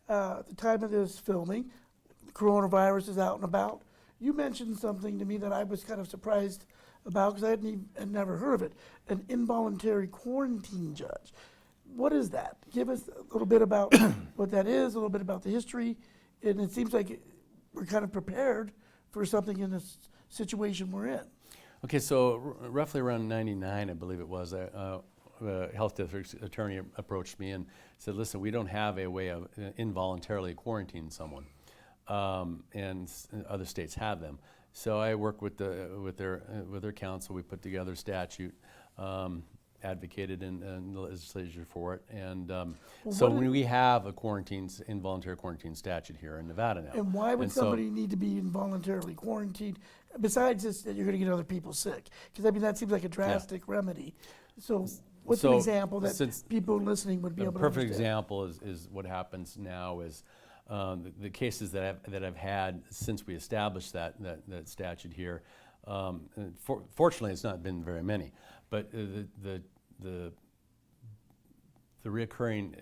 at the time of this filming, coronavirus is out and about. You mentioned something to me that I was kind of surprised about because I had never heard of it, an involuntary quarantine judge. What is that? Give us a little bit about what that is, a little bit about the history, and it seems like we're kind of prepared for something in this situation we're in. Okay, so roughly around 99, I believe it was, health district's attorney approached me and said, listen, we don't have a way of involuntarily quarantining someone, and other states have them. So I worked with their counsel. We put together a statute, advocated in the legislature for it, and so we have a involuntary quarantine statute here in Nevada now. And why would somebody need to be involuntarily quarantined, besides this, that you're going to get other people sick? Because I mean, that seems like a drastic remedy. So what's an example that people listening would be able to understand? A perfect example is what happens now is the cases that I've had since we established that statute here. Fortunately, it's not been very many, but the recurring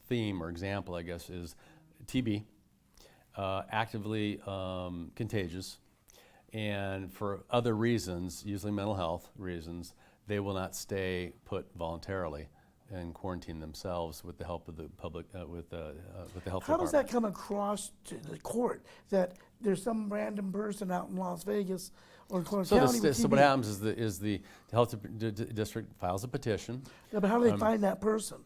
theme or example, I guess, is TB, actively contagious, and for other reasons, usually mental health reasons, they will not stay put voluntarily and quarantine themselves with the help of the public, with the health department. How does that come across to the court, that there's some random person out in Las Vegas or Clark County with TB? So what happens is the health district files a petition. Yeah, but how do they find that person?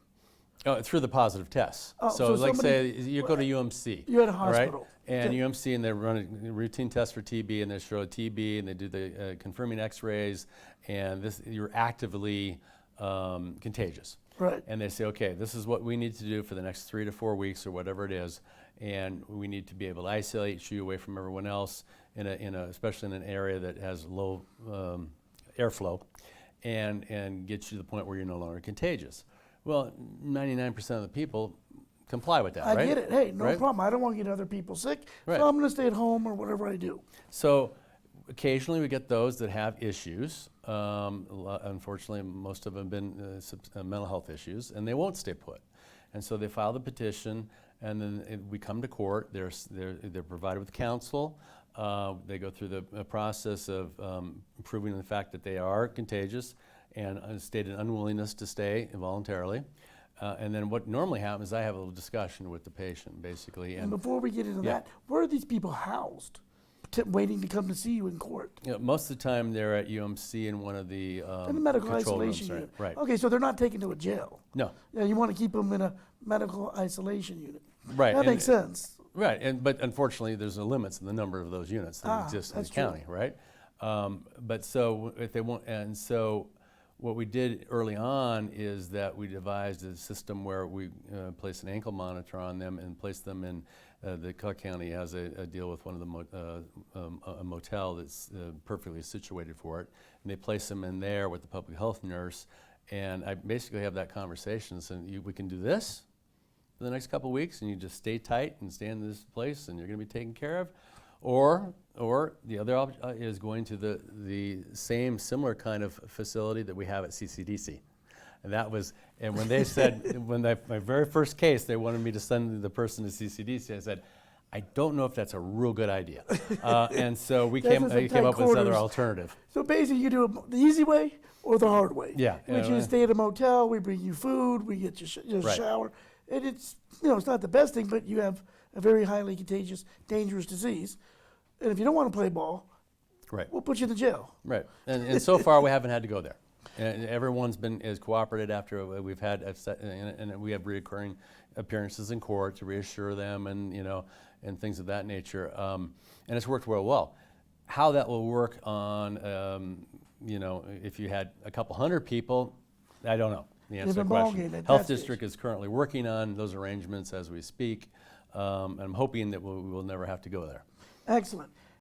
Through the positive tests. Oh, so like say you go to UMC. You're at a hospital. Right? And UMC, and they run a routine test for TB, and they show TB, and they do the confirming x-rays, and you're actively contagious. Right. And they say, okay, this is what we need to do for the next 3 to 4 weeks or whatever it is, and we need to be able to isolate you away from everyone else, especially in an area that has low airflow, and get you to the point where you're no longer contagious. Well, 99% of the people comply with that, right? I get it. Hey, no problem. I don't want to get other people sick, so I'm going to stay at home or whatever I do. So occasionally we get those that have issues. Unfortunately, most of them have been mental health issues, and they won't stay put. And so they file the petition, and then we come to court. They're provided with counsel. They go through the process of proving the fact that they are contagious and stated unwillingness to stay involuntarily. And then what normally happens is I have a little discussion with the patient, basically. And before we get into that, where are these people housed, waiting to come to see you in court? Most of the time they're at UMC in one of the in the medical isolation unit. Right. Okay, so they're not taken to a jail. No. Yeah, you want to keep them in a medical isolation unit. Right. That makes sense. Right, but unfortunately there's limits in the number of those units that exist in the county, right? But so if they won't, and so what we did early on is that we devised a system where we placed an ankle monitor on them and placed them in, the Clark County has a deal with one of the a motel that's perfectly situated for it, and they place them in there with the public health nurse, and I basically have that conversation, so we can do this for the next couple of weeks, and you just stay tight and stay in this place, and you're going to be taken care of. Or the other option is going to the same similar kind of facility that we have at CCDC. And when they said, my very first case, they wanted me to send the person to CCDC, I said, I don't know if that's a real good idea. And so we came up with this other alternative. So basically you do it the easy way or the hard way. Yeah. Which you stay at a motel, we bring you food, we get your shower. And it's, it's not the best thing, but you have a very highly contagious, dangerous disease. And if you don't want to play ball, we'll put you in the jail. Right. And so far we haven't had to go there. And everyone's been as cooperated after we've had, and we have recurring appearances in court to reassure them, and and things of that nature. And it's worked real well. How that will work on, if you had a couple hundred people, I don't know. The answer to the question. Health District is currently working on those arrangements as we speak. I'm hoping that we will never have to go there. Excellent.